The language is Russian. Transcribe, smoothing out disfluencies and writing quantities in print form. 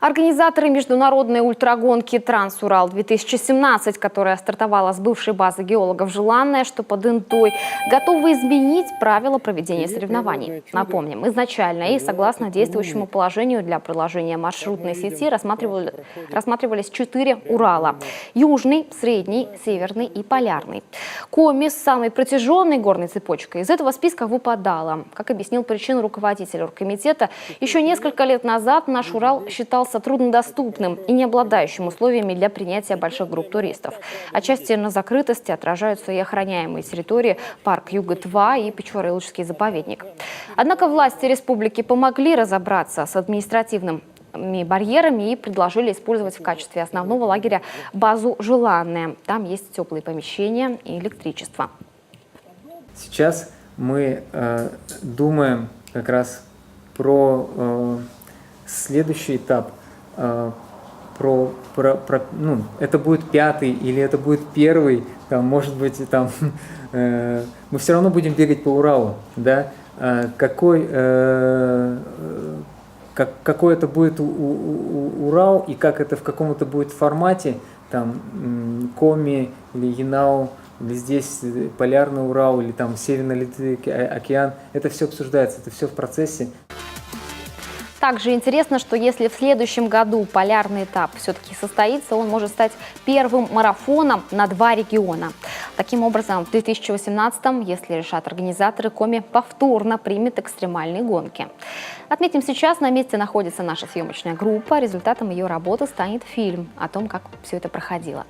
Организаторы международной ультрагонки «Транс-Урал-2017», которая стартовала с бывшей базы геологов «Желанная», что под Интой, готовы изменить правила проведения соревнований. Напомним, изначально и согласно действующему положению для проложения маршрутной сети рассматривались 4 Урала – Южный, Средний, Северный и Полярный. Коми с самой протяженной горной цепочкой из этого списка выпадала. Как объяснил причину руководитель оргкомитета, еще несколько лет назад наш Урал считался труднодоступным и не обладающим условиями для принятия больших групп туристов. Отчасти на закрытости отражаются и охраняемые территории парк Юга-2 и Печоры-Илжский заповедник. Однако власти республики помогли разобраться с административными барьерами и предложили использовать в качестве основного лагеря базу «Желанная». Там есть теплые помещения и электричество. Сейчас мы думаем как раз про следующий этап. Это будет 5-й или это будет 1-й, там, может быть, там, мы все равно будем бегать по Уралу, да? Какой это будет Урал и как это в каком-то будет формате, там, Коми или Янау, или здесь Полярный Урал, или там Северный Ледовитый океан, это все обсуждается, это все в процессе. Также интересно, что если в следующем году полярный этап все-таки состоится, он может стать первым марафоном на 2 региона. Таким образом, в 2018-м, если решат организаторы, Коми повторно примет экстремальные гонки. Отметим, сейчас на месте находится наша съемочная группа. Результатом ее работы станет фильм о том, как все это проходило.